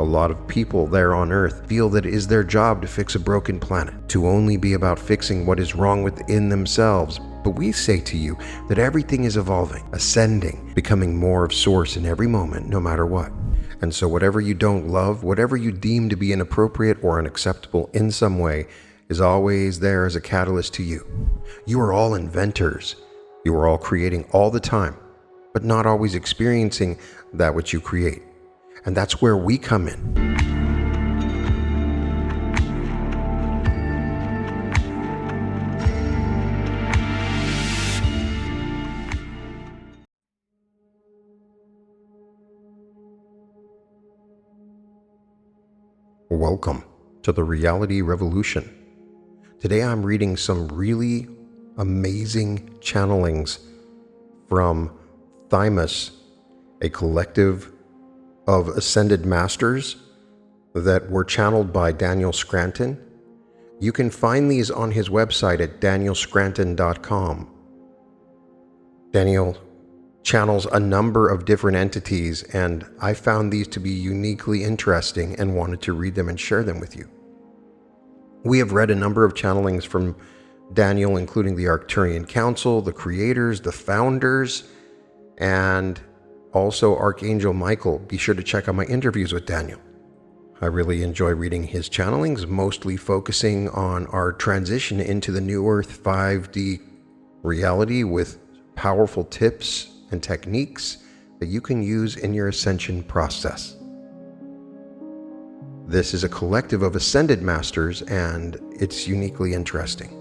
A lot of people there on Earth feel that it is their job to fix a broken planet, to only be about fixing what is wrong within themselves. But we say to you that everything is evolving, ascending, becoming more of source in every moment, no matter what. And so whatever you don't love, whatever you deem to be inappropriate or unacceptable in some way, is always there as a catalyst to you. You are all inventors. You are all creating all the time, but not always experiencing that which you create. And that's where we come in. Welcome to the Reality Revolution. Today I'm reading some really amazing channelings from Thymus, a collective of ascended masters that were channeled by Daniel Scranton. You can find these on his website at danielscranton.com. Daniel channels a number of different entities, and I found these to be uniquely interesting and wanted to read them and share them with you. We have read a number of channelings from Daniel, including the Arcturian Council, the creators, the founders, and also Archangel Michael. Be sure to check out my interviews with Daniel. I really enjoy reading his channelings, mostly focusing on our transition into the New Earth 5D reality with powerful tips and techniques that you can use in your ascension process. This is a collective of ascended masters, and it's uniquely interesting.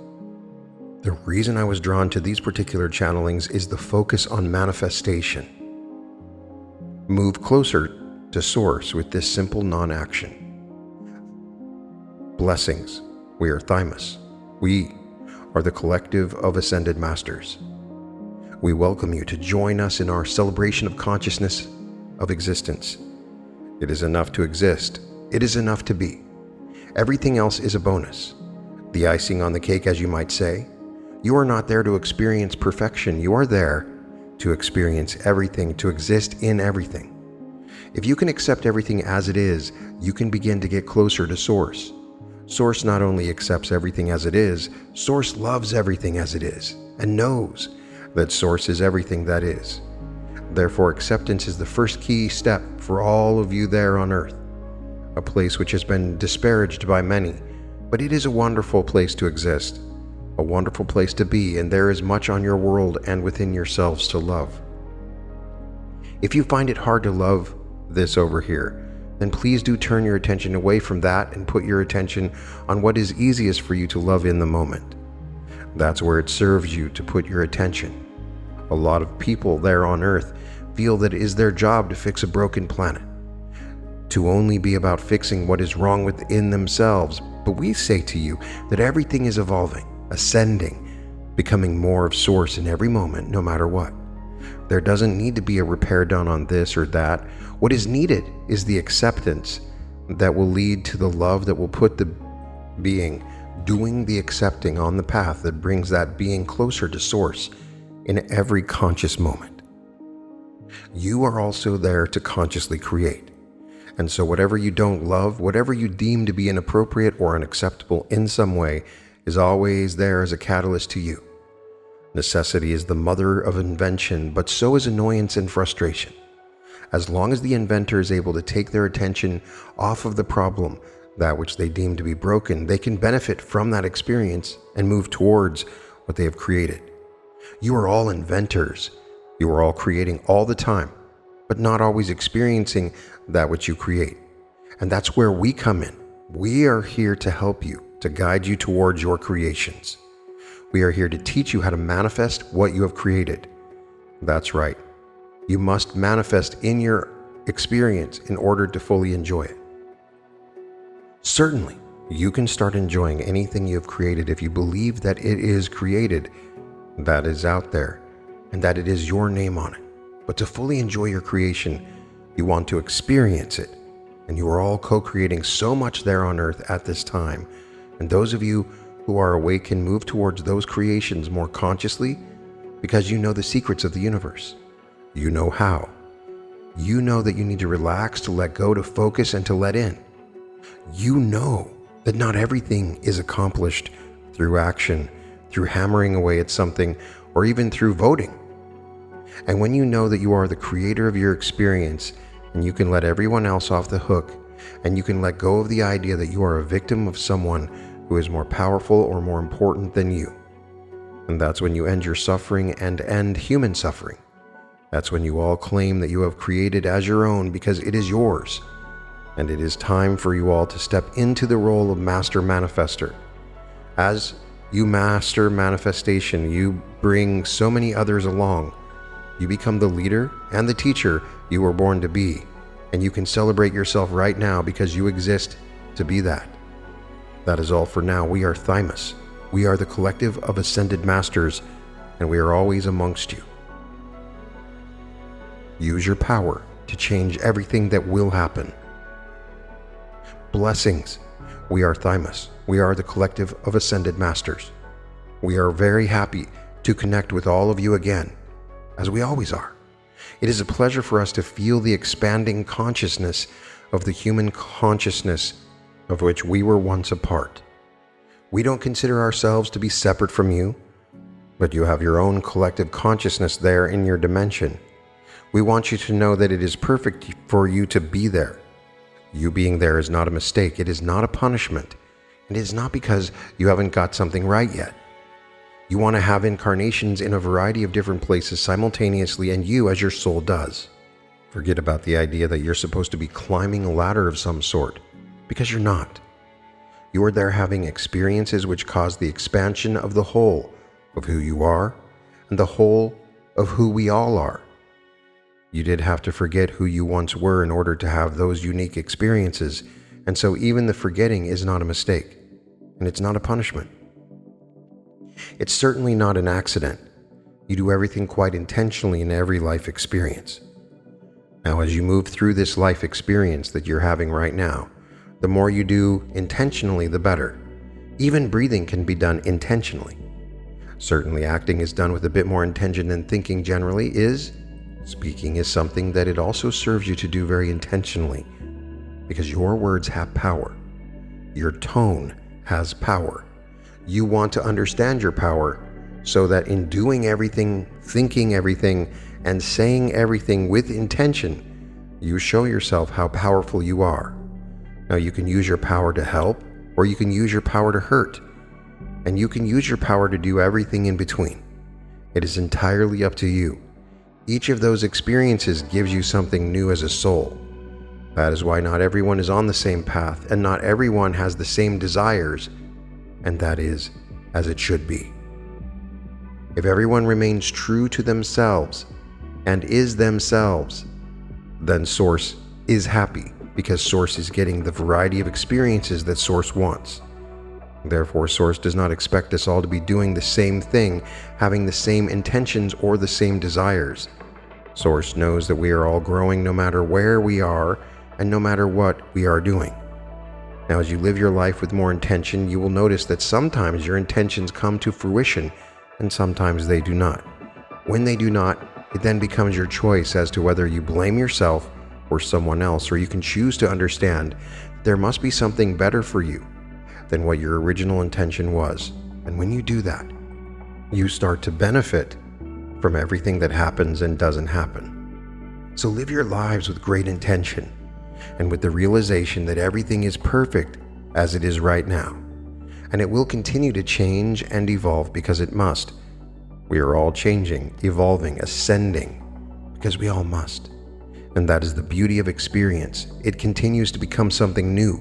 The reason I was drawn to these particular channelings is the focus on manifestation. Move closer to Source with this simple non-action. Blessings. We are Thymus. We are the collective of ascended masters. We welcome you to join us in our celebration of consciousness, of existence. It is enough to exist. It is enough to be. Everything else is a bonus. The icing on the cake, as you might say. You are not there to experience perfection. You are there to experience everything, to exist in everything. If you can accept everything as it is, you can begin to get closer to Source. Source not only accepts everything as it is, Source loves everything as it is, and knows that Source is everything that is. Therefore, acceptance is the first key step for all of you there on Earth, a place which has been disparaged by many, but it is a wonderful place to exist, a wonderful place to be, and there is much on your world and within yourselves to love. If you find it hard to love this over here, then please do turn your attention away from that and put your attention on what is easiest for you to love in the moment. That's where it serves you to put your attention. A lot of people there on Earth feel that it is their job to fix a broken planet, to only be about fixing what is wrong within themselves. But we say to you that everything is evolving, ascending, becoming more of Source in every moment, no matter what. There doesn't need to be a repair done on this or that. What is needed is the acceptance that will lead to the love that will put the being doing the accepting on the path that brings that being closer to Source in every conscious moment. You are also there to consciously create. And so whatever you don't love, whatever you deem to be inappropriate or unacceptable in some way, is always there as a catalyst to you. Necessity is the mother of invention, but so is annoyance and frustration. As long as the inventor is able to take their attention off of the problem, that which they deem to be broken, they can benefit from that experience and move towards what they have created. You are all inventors. You are all creating all the time, but not always experiencing that which you create. And that's where we come in. We are here to help you, to guide you towards your creations. We are here to teach you how to manifest what you have created. That's right. You must manifest in your experience in order to fully enjoy it. Certainly, you can start enjoying anything you have created if you believe that it is created, that is out there, and that it is your name on it. But to fully enjoy your creation, you want to experience it, and you are all co-creating so much there on Earth at this time. And those of you who are awake can move towards those creations more consciously because you know the secrets of the universe. You know how. You know that you need to relax, to let go, to focus, and to let in. You know that not everything is accomplished through action, through hammering away at something, or even through voting. And when you know that you are the creator of your experience, and you can let everyone else off the hook, and you can let go of the idea that you are a victim of someone who is more powerful or more important than you. And that's when you end your suffering and end human suffering. That's when you all claim that you have created as your own because it is yours. And it is time for you all to step into the role of Master Manifester. As you master manifestation, you bring so many others along. You become the leader and the teacher you were born to be. And you can celebrate yourself right now because you exist to be that. That is all for now. We are Thymus. We are the collective of ascended masters, and we are always amongst you. Use your power to change everything that will happen. Blessings. We are Thymus. We are the collective of ascended masters. We are very happy to connect with all of you again, as we always are. It is a pleasure for us to feel the expanding consciousness of the human consciousness of which we were once a part. We don't consider ourselves to be separate from you, but you have your own collective consciousness there in your dimension. We want you to know that it is perfect for you to be there. You being there is not a mistake. It is not a punishment. And it is not because you haven't got something right yet. You want to have incarnations in a variety of different places simultaneously, and you as your soul does. Forget about the idea that you're supposed to be climbing a ladder of some sort, because you're not. You are there having experiences which cause the expansion of the whole of who you are and the whole of who we all are. You did have to forget who you once were in order to have those unique experiences, and so even the forgetting is not a mistake, and it's not a punishment. It's certainly not an accident. You do everything quite intentionally in every life experience. Now, as you move through this life experience that you're having right now, the more you do intentionally, the better. Even breathing can be done intentionally. Certainly acting is done with a bit more intention than thinking generally is. Speaking is something that it also serves you to do very intentionally, because your words have power. Your tone has power. You want to understand your power so that in doing everything, thinking everything, and saying everything with intention, you show yourself how powerful you are. Now, you can use your power to help, or you can use your power to hurt, and you can use your power to do everything in between. It is entirely up to you. Each of those experiences gives you something new as a soul. That is why not everyone is on the same path, and not everyone has the same desires, and that is as it should be. If everyone remains true to themselves and is themselves, then Source is happy, because Source is getting the variety of experiences that Source wants. Therefore, Source does not expect us all to be doing the same thing, having the same intentions or the same desires. Source knows that we are all growing no matter where we are and no matter what we are doing. Now, as you live your life with more intention, you will notice that sometimes your intentions come to fruition and sometimes they do not. When they do not, it then becomes your choice as to whether you blame yourself or someone else, or you can choose to understand there must be something better for you than what your original intention was. And when you do that, you start to benefit from everything that happens and doesn't happen. So live your lives with great intention and with the realization that everything is perfect as it is right now. And it will continue to change and evolve because it must. We are all changing, evolving, ascending, because we all must. And that is the beauty of experience. It continues to become something new.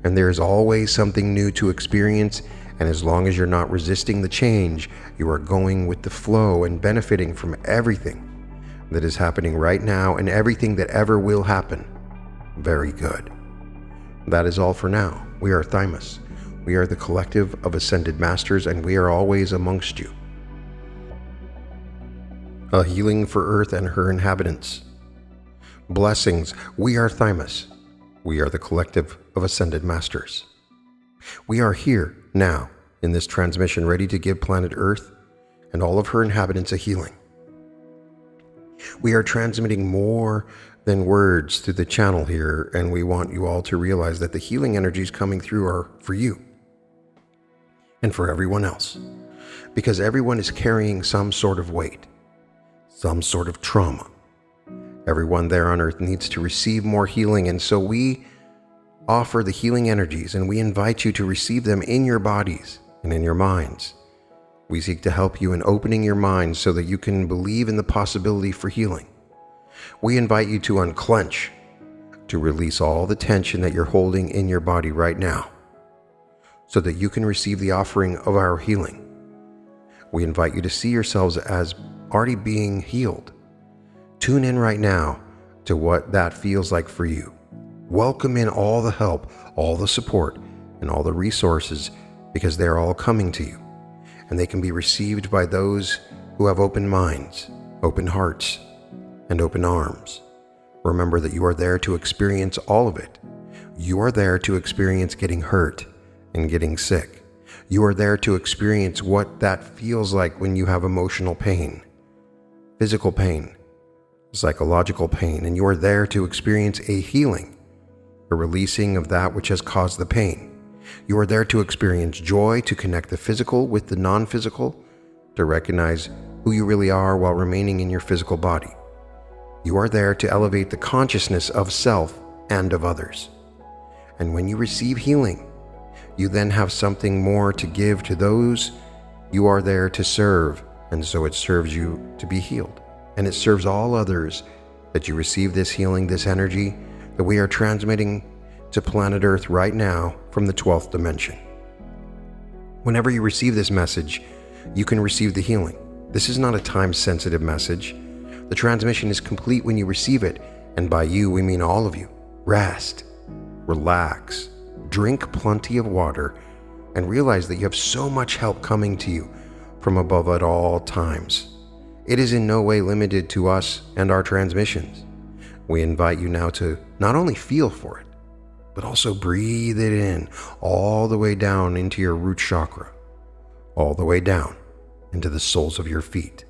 And there is always something new to experience, and as long as you're not resisting the change, you are going with the flow and benefiting from everything that is happening right now and everything that ever will happen. Very good. That is all for now. We are Thymus. We are the collective of ascended masters, and we are always amongst you. A healing for Earth and her inhabitants. Blessings. We are Thymus. We are the collective of ascended masters. We are here now in this transmission, ready to give planet Earth and all of her inhabitants a healing. We are transmitting more than words through the channel here, and we want you all to realize that the healing energies coming through are for you and for everyone else, because everyone is carrying some sort of weight, some sort of trauma. Everyone there on earth needs to receive more healing, and so we offer the healing energies, and we invite you to receive them in your bodies and in your minds. We seek to help you in opening your mind so that you can believe in the possibility for healing. We invite you to unclench, to release all the tension that you're holding in your body right now, so that you can receive the offering of our healing. We invite you to see yourselves as already being healed. Tune in right now to what that feels like for you. Welcome in all the help, all the support, and all the resources, because they're all coming to you, and they can be received by those who have open minds, open hearts, and open arms. Remember that you are there to experience all of it. You are there to experience getting hurt and getting sick. You are there to experience what that feels like when you have emotional pain, physical pain, psychological pain, and you are there to experience a healing, a releasing of that which has caused the pain. You are there to experience joy, to connect the physical with the non-physical, to recognize who you really are while remaining in your physical body. You are there to elevate the consciousness of self and of others. And when you receive healing, you then have something more to give to those you are there to serve, and so it serves you to be healed. And it serves all others that you receive this healing, this energy that we are transmitting to planet Earth right now from the 12th dimension. Whenever you receive this message, you can receive the healing. This is not a time-sensitive message. The transmission is complete when you receive it, and by you, we mean all of you. Rest, relax, drink plenty of water, and realize that you have so much help coming to you from above at all times. It is in no way limited to us and our transmissions. We invite you now to not only feel for it, but also breathe it in all the way down into your root chakra, all the way down into the soles of your feet.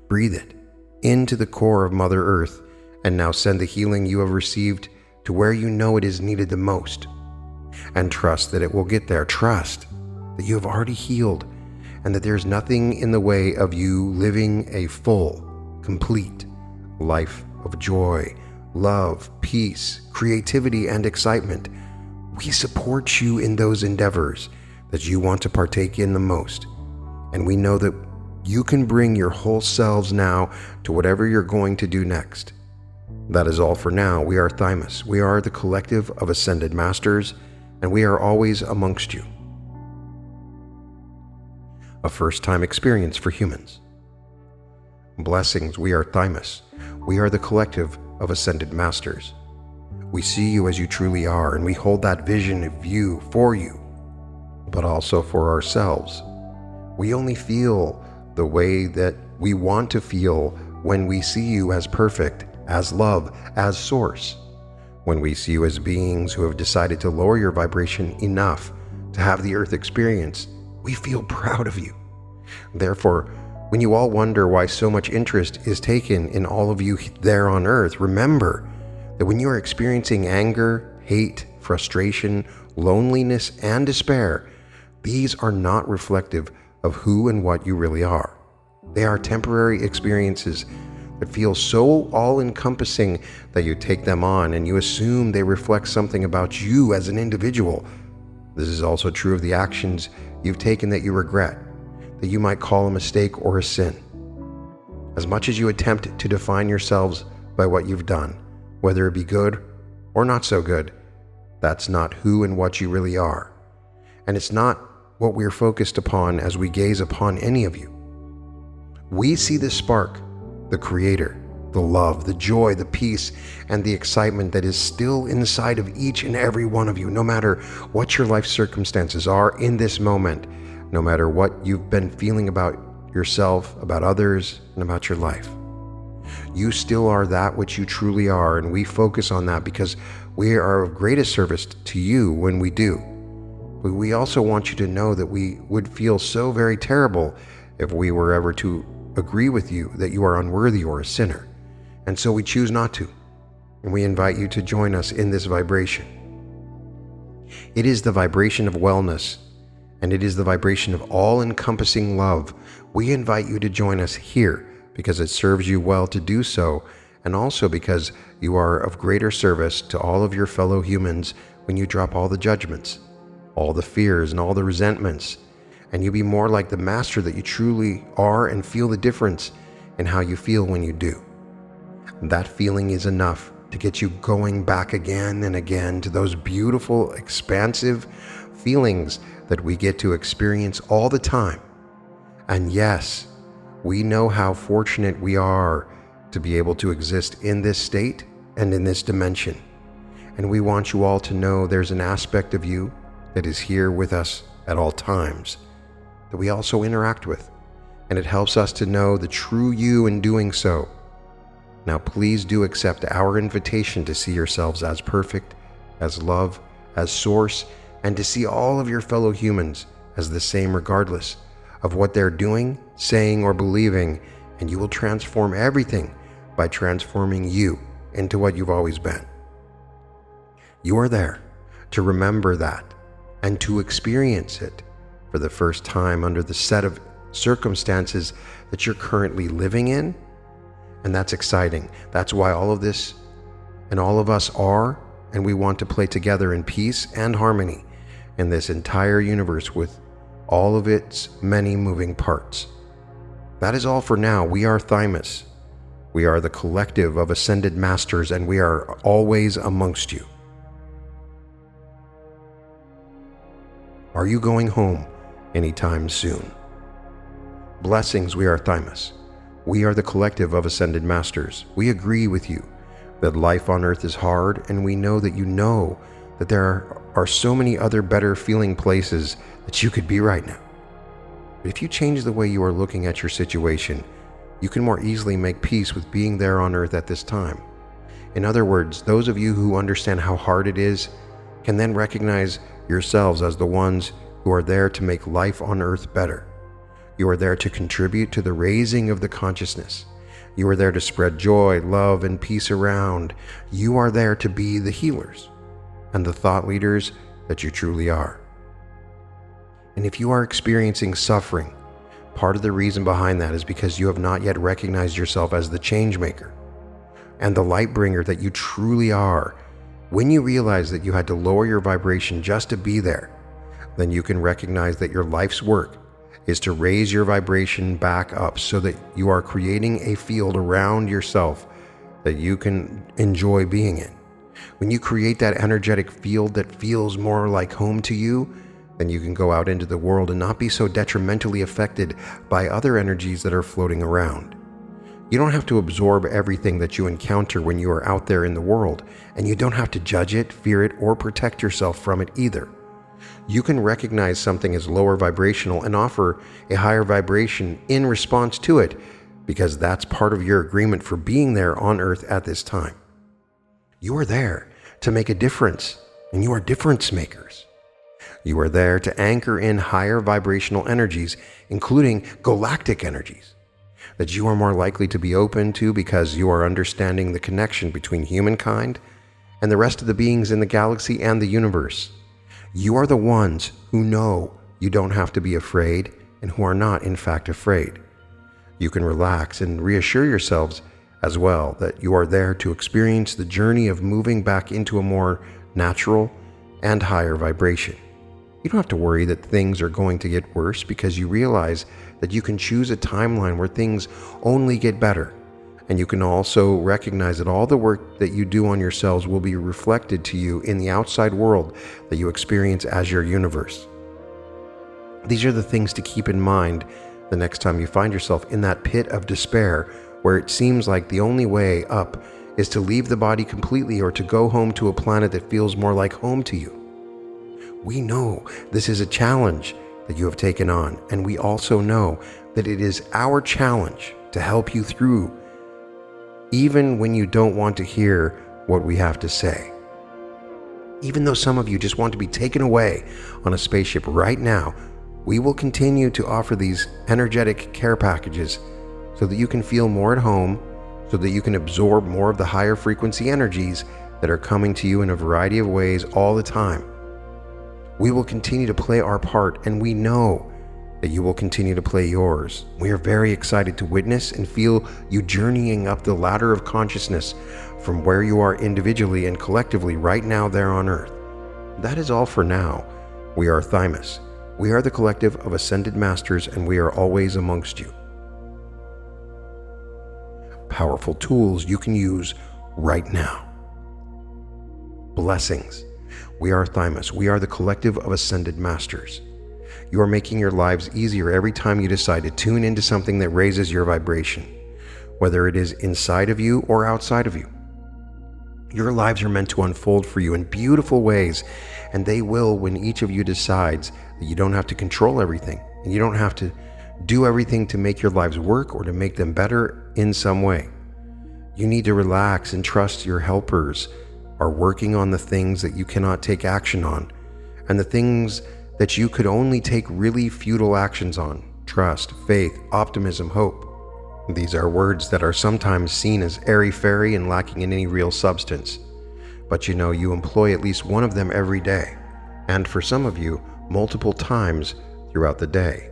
Breathe it into the core of Mother Earth, and now send the healing you have received to where you know it is needed the most. And trust that it will get there. Trust that you have already healed, and that there's nothing in the way of you living a full, complete life of joy, love, peace, creativity, and excitement. We support you in those endeavors that you want to partake in the most, and we know that you can bring your whole selves now to whatever you're going to do next. That is all for now. We are Thymus. We are the collective of ascended masters, and we are always amongst you. A first-time experience for humans. Blessings. We are Thymus. We are the collective of ascended masters. We see you as you truly are, and we hold that vision of you for you, but also for ourselves. We only feel the way that we want to feel when we see you as perfect, as love, as source. When we see you as beings who have decided to lower your vibration enough to have the earth experience, we feel proud of you. Therefore, when you all wonder why so much interest is taken in all of you there on earth, remember that when you are experiencing anger, hate, frustration, loneliness, and despair, these are not reflective of who and what you really are. They are temporary experiences that feel so all-encompassing that you take them on and you assume they reflect something about you as an individual. This is also true of the actions you've taken that you regret, that you might call a mistake or a sin. As much as you attempt to define yourselves by what you've done, whether it be good or not so good, that's not who and what you really are. And it's not what we're focused upon as we gaze upon any of you. We see the spark, the creator, the love, the joy, the peace, and the excitement that is still inside of each and every one of you, no matter what your life circumstances are in this moment, no matter what you've been feeling about yourself, about others, and about your life. You still are that which you truly are, and we focus on that because we are of greatest service to you when we do. But we also want you to know that we would feel so very terrible if we were ever to agree with you that you are unworthy or a sinner. And so we choose not to. and we invite you to join us in this vibration. It is the vibration of wellness, and it is the vibration of all-encompassing love. We invite you to join us here because it serves you well to do so, and also because you are of greater service to all of your fellow humans when you drop all the judgments, all the fears, and all the resentments, and you be more like the master that you truly are and feel the difference in how you feel when you do. That feeling is enough to get you going back again and again to those beautiful, expansive feelings that we get to experience all the time. And yes, we know how fortunate we are to be able to exist in this state and in this dimension. And we want you all to know there's an aspect of you that is here with us at all times that we also interact with. And it helps us to know the true you in doing so. Now please do accept our invitation to see yourselves as perfect, as love, as source, and to see all of your fellow humans as the same regardless of what they're doing, saying, or believing, and you will transform everything by transforming you into what you've always been. You are there to remember that and to experience it for the first time under the set of circumstances that you're currently living in. And that's exciting. That's why all of this and all of us are, and we want to play together in peace and harmony in this entire universe with all of its many moving parts. That is all for now. We are Thymus. We are the collective of ascended masters, and we are always amongst you. Are you going home anytime soon? Blessings, we are Thymus. We are the collective of ascended masters. We agree with you that life on earth is hard, and we know that you know that there are so many other better feeling places that you could be right now. But if you change the way you are looking at your situation, you can more easily make peace with being there on earth at this time. In other words, those of you who understand how hard it is can then recognize yourselves as the ones who are there to make life on earth better. You are there to contribute to the raising of the consciousness. You are there to spread joy, love, and peace around. You are there to be the healers and the thought leaders that you truly are. And if you are experiencing suffering, part of the reason behind that is because you have not yet recognized yourself as the change maker and the light bringer that you truly are. When you realize that you had to lower your vibration just to be there, then you can recognize that your life's work is to raise your vibration back up so that you are creating a field around yourself that you can enjoy being in. When you create that energetic field that feels more like home to you, then you can go out into the world and not be so detrimentally affected by other energies that are floating around. You don't have to absorb everything that you encounter when you are out there in the world, and you don't have to judge it, fear it, or protect yourself from it either. You can recognize something as lower vibrational and offer a higher vibration in response to it, because that's part of your agreement for being there on earth at this time. You are there to make a difference, and you are difference makers. You are there to anchor in higher vibrational energies, including galactic energies, that you are more likely to be open to because you are understanding the connection between humankind and the rest of the beings in the galaxy and the universe. You are the ones who know you don't have to be afraid and who are not, in fact, afraid. You can relax and reassure yourselves as well that you are there to experience the journey of moving back into a more natural and higher vibration. You don't have to worry that things are going to get worse because you realize that you can choose a timeline where things only get better. And you can also recognize that all the work that you do on yourselves will be reflected to you in the outside world that you experience as your universe. These are the things to keep in mind the next time you find yourself in that pit of despair where it seems like the only way up is to leave the body completely or to go home to a planet that feels more like home to you. We know this is a challenge that you have taken on, and we also know that it is our challenge to help you through even when you don't want to hear what we have to say. Even though some of you just want to be taken away on a spaceship right now, we will continue to offer these energetic care packages so that you can feel more at home, so that you can absorb more of the higher frequency energies that are coming to you in a variety of ways all the time. We will continue to play our part, and we know that you will continue to play yours. We are very excited to witness and feel you journeying up the ladder of consciousness from where you are individually and collectively right now there on Earth. That is all for now. We are Thymus. We are the collective of ascended masters, and we are always amongst you. Powerful tools you can use right now. Blessings. We are Thymus. We are the collective of ascended masters. You are making your lives easier every time you decide to tune into something that raises your vibration, whether it is inside of you or outside of you. Your lives are meant to unfold for you in beautiful ways, and they will when each of you decides that you don't have to control everything, and you don't have to do everything to make your lives work or to make them better in some way. You need to relax and trust your helpers are working on the things that you cannot take action on, and the things that you could only take really futile actions on. Trust, faith, optimism, hope. These are words that are sometimes seen as airy-fairy and lacking in any real substance. But you know, you employ at least one of them every day, and for some of you, multiple times throughout the day.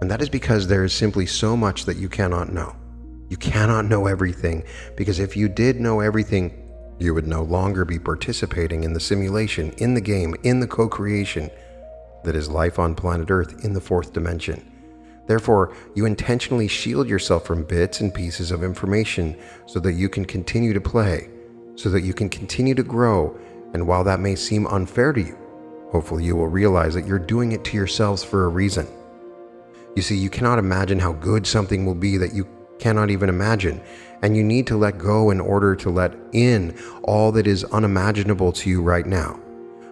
And that is because there is simply so much that you cannot know. You cannot know everything, because if you did know everything, you would no longer be participating in the simulation, in the game, in the co-creation that is life on planet Earth in the fourth dimension. Therefore, you intentionally shield yourself from bits and pieces of information so that you can continue to play, so that you can continue to grow. And while that may seem unfair to you, hopefully you will realize that you're doing it to yourselves for a reason. You see, you cannot imagine how good something will be that you cannot even imagine, and you need to let go in order to let in all that is unimaginable to you right now.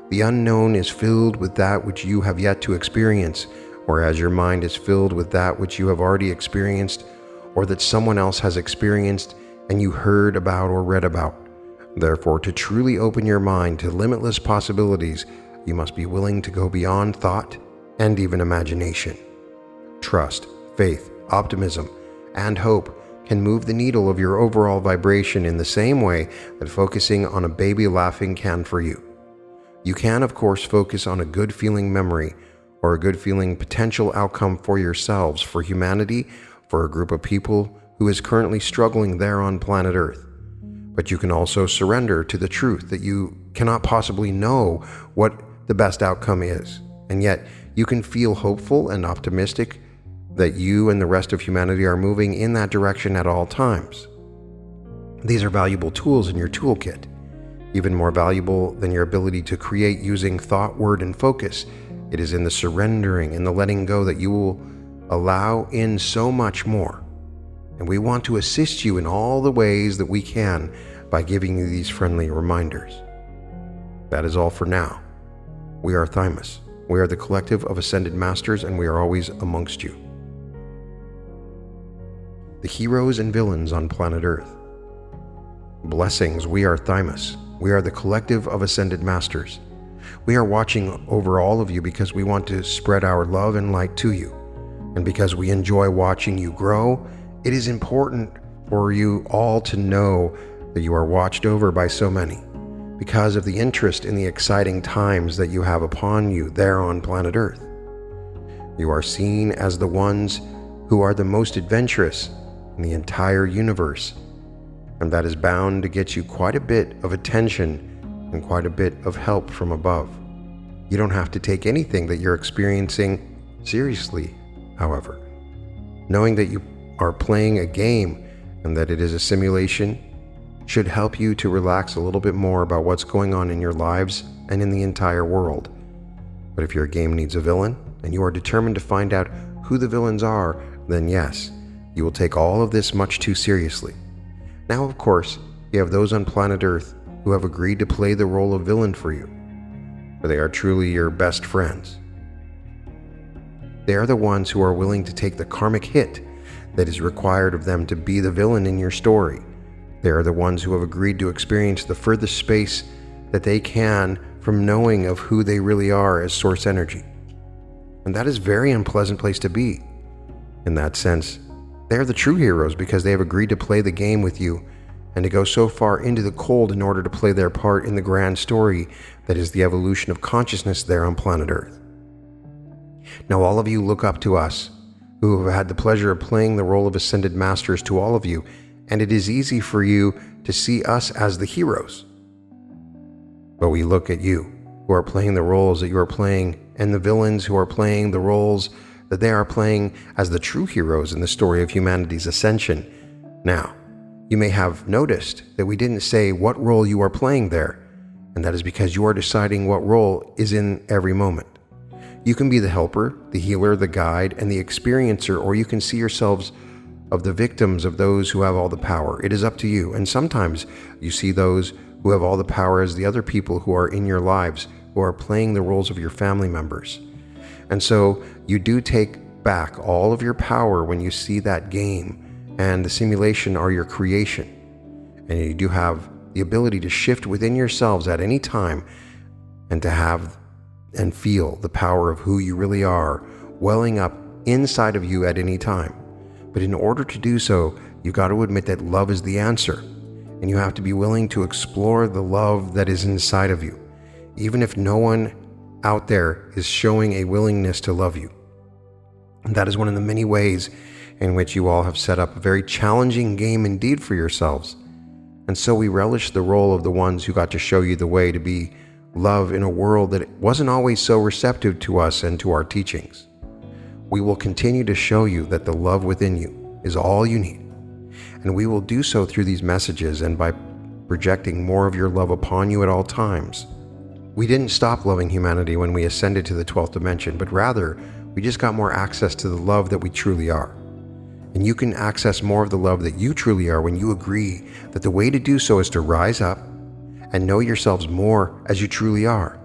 The unknown is filled with that which you have yet to experience, whereas your mind is filled with that which you have already experienced, or that someone else has experienced and you heard about or read about. Therefore, to truly open your mind to limitless possibilities, you must be willing to go beyond thought and even imagination. Trust, faith, optimism, and hope can move the needle of your overall vibration in the same way that focusing on a baby laughing can for you. You can, of course, focus on a good feeling memory or a good feeling potential outcome for yourselves, for humanity, for a group of people who is currently struggling there on planet Earth. But you can also surrender to the truth that you cannot possibly know what the best outcome is, and yet you can feel hopeful and optimistic that you and the rest of humanity are moving in that direction at all times. These are valuable tools in your toolkit, even more valuable than your ability to create using thought, word, and focus. It is in the surrendering and the letting go that you will allow in so much more. And we want to assist you in all the ways that we can by giving you these friendly reminders. That is all for now. We are Thymus. We are the collective of ascended masters, and we are always amongst you. The heroes and villains on planet Earth. Blessings. We are Thymus. We are the collective of ascended masters. We are watching over all of you because we want to spread our love and light to you. And because we enjoy watching you grow, it is important for you all to know that you are watched over by so many because of the interest in the exciting times that you have upon you there on planet Earth. You are seen as the ones who are the most adventurous in the entire universe, and that is bound to get you quite a bit of attention and quite a bit of help from above. You don't have to take anything that you're experiencing seriously, however. Knowing that you are playing a game and that it is a simulation should help you to relax a little bit more about what's going on in your lives and in the entire world. But if your game needs a villain and you are determined to find out who the villains are, then yes, you will take all of this much too seriously. Now, of course, you have those on planet Earth who have agreed to play the role of villain for you, for they are truly your best friends. They are the ones who are willing to take the karmic hit that is required of them to be the villain in your story. They are the ones who have agreed to experience the furthest space that they can from knowing of who they really are as source energy. And that is a very unpleasant place to be. In that sense, They are the true heroes because they have agreed to play the game with you and to go so far into the cold in order to play their part in the grand story that is the evolution of consciousness there on planet Earth. Now all of you look up to us, who have had the pleasure of playing the role of ascended masters to all of you, and it is easy for you to see us as the heroes. But we look at you, who are playing the roles that you are playing, and the villains who are playing the roles that they are playing as the true heroes in the story of humanity's ascension. Now, you may have noticed that we didn't say what role you are playing there, and that is because you are deciding what role is in every moment. You can be the helper, the healer, the guide, and the experiencer, or you can see yourselves of the victims of those who have all the power. It is up to you, and sometimes you see those who have all the power as the other people who are in your lives, who are playing the roles of your family members. And so you do take back all of your power when you see that game, and the simulation are your creation. And you do have the ability to shift within yourselves at any time and to have and feel the power of who you really are welling up inside of you at any time. But in order to do so, you've got to admit that love is the answer, and you have to be willing to explore the love that is inside of you, even if no one out there is showing a willingness to love you. And that is one of the many ways in which you all have set up a very challenging game indeed for yourselves. And so we relish the role of the ones who got to show you the way to be love in a world that wasn't always so receptive to us and to our teachings. We will continue to show you that the love within you is all you need. And we will do so through these messages and by projecting more of your love upon you at all times. We didn't stop loving humanity when we ascended to the 12th dimension, but rather we just got more access to the love that we truly are. And you can access more of the love that you truly are when you agree that the way to do so is to rise up and know yourselves more as you truly are.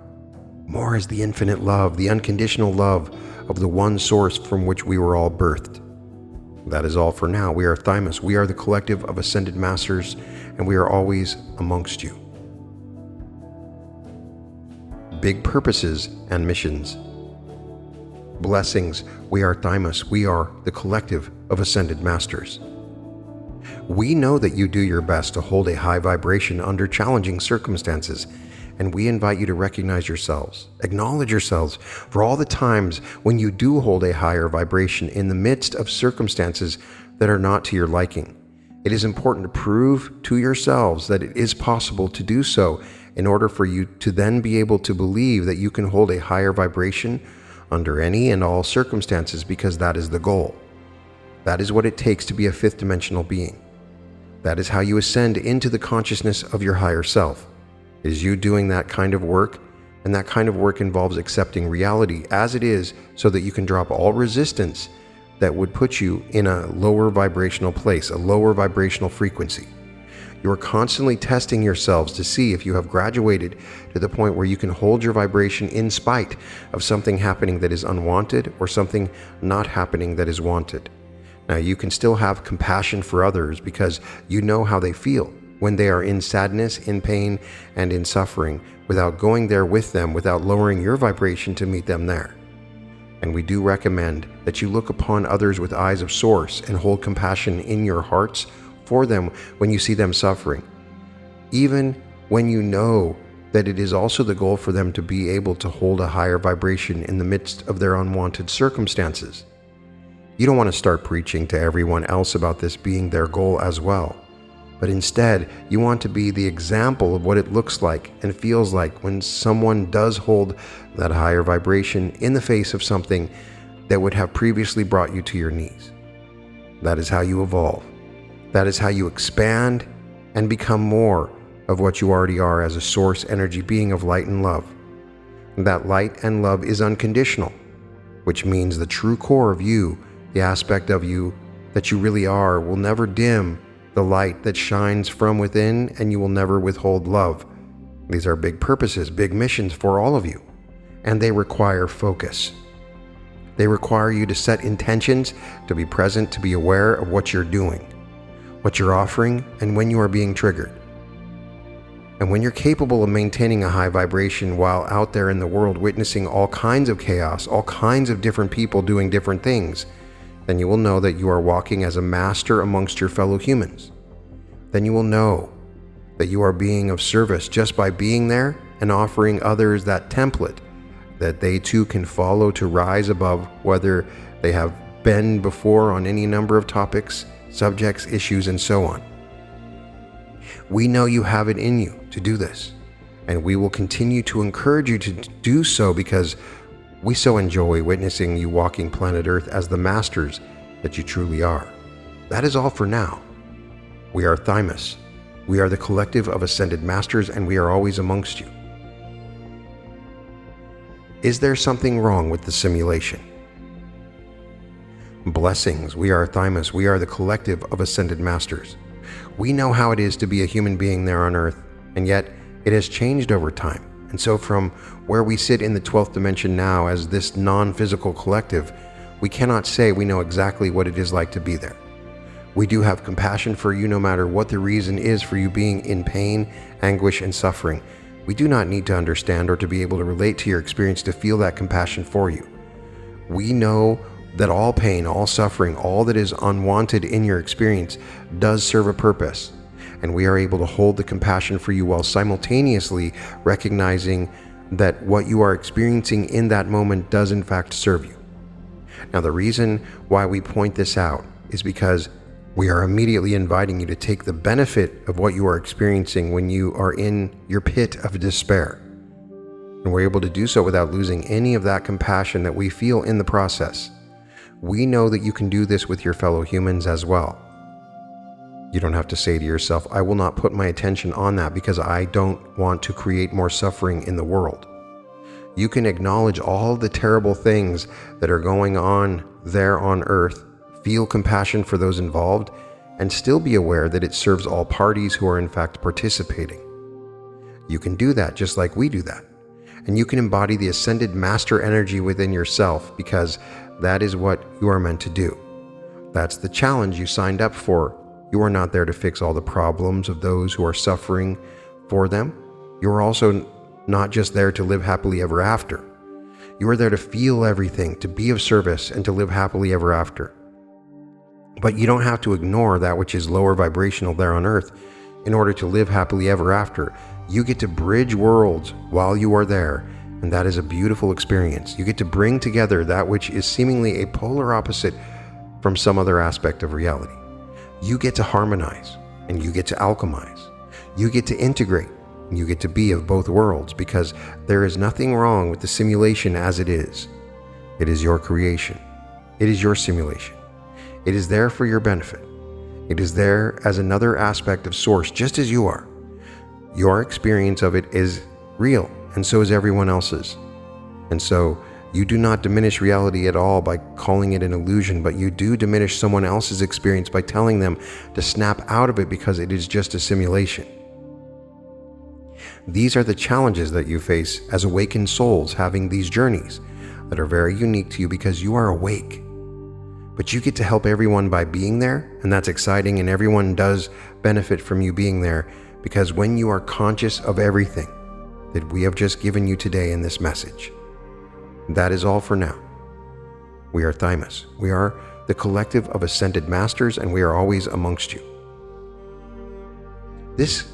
More as the infinite love, the unconditional love of the one source from which we were all birthed. That is all for now. We are Thymus. We are the collective of ascended masters, and we are always amongst you. Big purposes and missions. Blessings. We are Thymus. We are the collective of ascended masters. We know that you do your best to hold a high vibration under challenging circumstances, and we invite you to recognize yourselves, acknowledge yourselves for all the times when you do hold a higher vibration in the midst of circumstances that are not to your liking. It is important to prove to yourselves that it is possible to do so in order for you to then be able to believe that you can hold a higher vibration under any and all circumstances, because that is the goal. That is what it takes to be a fifth dimensional being. That is how you ascend into the consciousness of your higher self. It is you doing that kind of work, and that kind of work involves accepting reality as it is so that you can drop all resistance that would put you in a lower vibrational place, a lower vibrational frequency. You are constantly testing yourselves to see if you have graduated to the point where you can hold your vibration in spite of something happening that is unwanted or something not happening that is wanted. Now, you can still have compassion for others because you know how they feel when they are in sadness, in pain, and in suffering, without going there with them, without lowering your vibration to meet them there. And we do recommend that you look upon others with eyes of source and hold compassion in your hearts for them when you see them suffering, even when you know that it is also the goal for them to be able to hold a higher vibration in the midst of their unwanted circumstances. You don't want to start preaching to everyone else about this being their goal as well, but instead you want to be the example of what it looks like and feels like when someone does hold that higher vibration in the face of something that would have previously brought you to your knees. That is how you evolve. That is how you expand and become more of what you already are as a source energy being of light and love. And that light and love is unconditional, which means the true core of you, the aspect of you that you really are, will never dim the light that shines from within, and you will never withhold love. These are big purposes, big missions for all of you, and they require focus. They require you to set intentions, to be present, to be aware of what you're doing, what you're offering, and when you are being triggered. And when you're capable of maintaining a high vibration while out there in the world witnessing all kinds of chaos, all kinds of different people doing different things, then you will know that you are walking as a master amongst your fellow humans. Then you will know that you are being of service just by being there and offering others that template that they too can follow to rise above, whether they have been before on any number of topics, subjects, issues, and so on. We know you have it in you to do this, and we will continue to encourage you to do so because we so enjoy witnessing you walking planet Earth as the masters that you truly are. That is all for now. We are Thymus. We are the collective of ascended masters, and we are always amongst you. Is there something wrong with the simulation? Blessings. We are Thymus. We are the collective of ascended masters. We know how it is to be a human being there on Earth, and yet it has changed over time. And so from where we sit in the 12th dimension now as this non-physical collective, we cannot say we know exactly what it is like to be there. We do have compassion for you no matter what the reason is for you being in pain, anguish, and suffering. We do not need to understand or to be able to relate to your experience to feel that compassion for you. We know that all pain, all suffering, all that is unwanted in your experience does serve a purpose. And we are able to hold the compassion for you while simultaneously recognizing that what you are experiencing in that moment does in fact serve you. Now, the reason why we point this out is because we are immediately inviting you to take the benefit of what you are experiencing when you are in your pit of despair. And we're able to do so without losing any of that compassion that we feel in the process. We know that you can do this with your fellow humans as well. You don't have to say to yourself, I will not put my attention on that because I don't want to create more suffering in the world. You can acknowledge all the terrible things that are going on there on Earth, feel compassion for those involved, and still be aware that it serves all parties who are in fact participating. You can do that just like we do that. And you can embody the ascended master energy within yourself because that is what you are meant to do. That's the challenge you signed up for. You are not there to fix all the problems of those who are suffering for them. You are also not just there to live happily ever after. You are there to feel everything, to be of service, and to live happily ever after. But you don't have to ignore that which is lower vibrational there on Earth in order to live happily ever after. You get to bridge worlds while you are there, and that is a beautiful experience. You get to bring together that which is seemingly a polar opposite from some other aspect of reality. You get to harmonize, and you get to alchemize. You get to integrate, and you get to be of both worlds because there is nothing wrong with the simulation as it is. It is your creation. It is your simulation. It is there for your benefit. It is there as another aspect of Source, just as you are. Your experience of it is real, and so is everyone else's. And so you do not diminish reality at all by calling it an illusion, but you do diminish someone else's experience by telling them to snap out of it because it is just a simulation. These are the challenges that you face as awakened souls having these journeys that are very unique to you because you are awake. But you get to help everyone by being there, and that's exciting, and everyone does benefit from you being there because when you are conscious of everything that we have just given you today in this message, that is all for now. We are Thymus. We are the collective of ascended masters, and we are always amongst you. This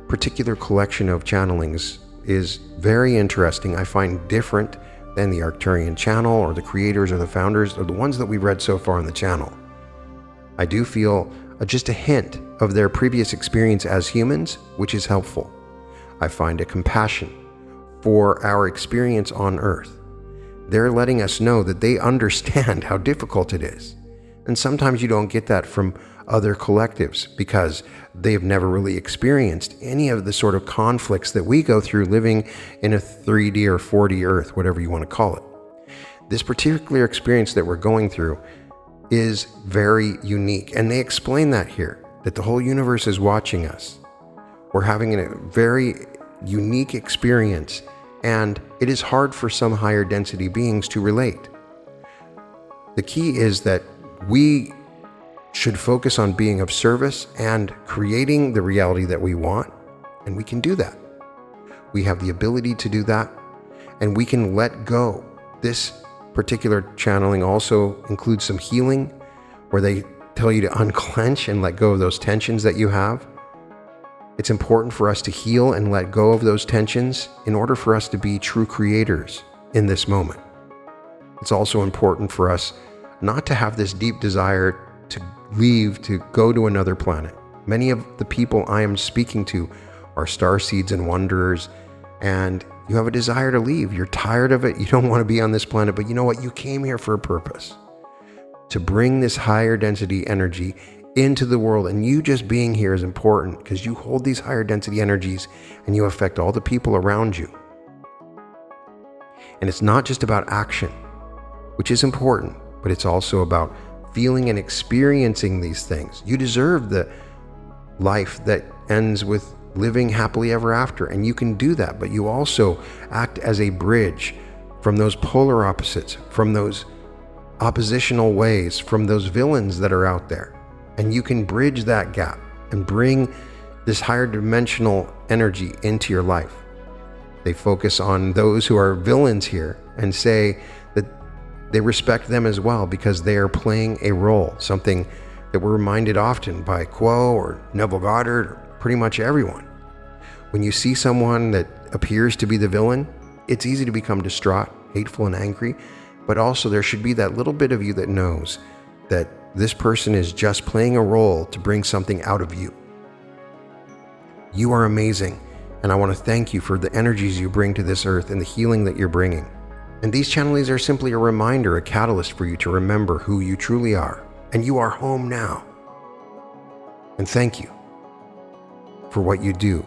particular collection of channelings is very interesting. I find different than the Arcturian channel or the creators or the founders or the ones that we've read so far on the channel. I do feel just a hint of their previous experience as humans, which is helpful. I find a compassion for our experience on Earth. They're letting us know that they understand how difficult it is. And sometimes you don't get that from other collectives because they've never really experienced any of the sort of conflicts that we go through living in a 3D or 4D Earth, whatever you want to call it. This particular experience that we're going through is very unique. And they explain that here, that the whole universe is watching us. We're having a very unique experience, and it is hard for some higher density beings to relate. The key is that we should focus on being of service and creating the reality that we want, and we can do that. We have the ability to do that, and we can let go. This particular channeling also includes some healing where they tell you to unclench and let go of those tensions that you have. It's important for us to heal and let go of those tensions in order for us to be true creators in this moment. It's also important for us not to have this deep desire to leave, to go to another planet. Many of the people I am speaking to are starseeds and wanderers, and you have a desire to leave. You're tired of it. You don't want to be on this planet, but you know what? You came here for a purpose, to bring this higher density energy into the world. And you just being here is important because you hold these higher density energies and you affect all the people around you. And it's not just about action, which is important, but it's also about feeling and experiencing these things. You deserve the life that ends with living happily ever after, and you can do that, but you also act as a bridge from those polar opposites, from those oppositional ways, from those villains that are out there. And you can bridge that gap and bring this higher dimensional energy into your life. They focus on those who are villains here and say that they respect them as well because they are playing a role, something that we're reminded often by Quo or Neville Goddard, or pretty much everyone. When you see someone that appears to be the villain, it's easy to become distraught, hateful, and angry, but also there should be that little bit of you that knows that this person is just playing a role to bring something out of you. You are amazing, and I want to thank you for the energies you bring to this earth and the healing that you're bringing. And these channelings are simply a reminder, a catalyst for you to remember who you truly are, and you are home now. And thank you for what you do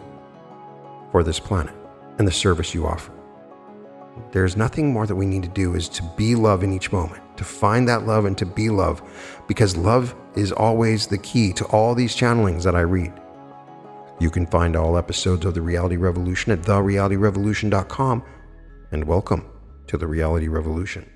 for this planet and the service you offer. There's nothing more that we need to do is to be love in each moment, to find that love and to be love, because love is always the key to all these channelings that I read. You can find all episodes of The Reality Revolution at therealityrevolution.com, and welcome to The Reality Revolution.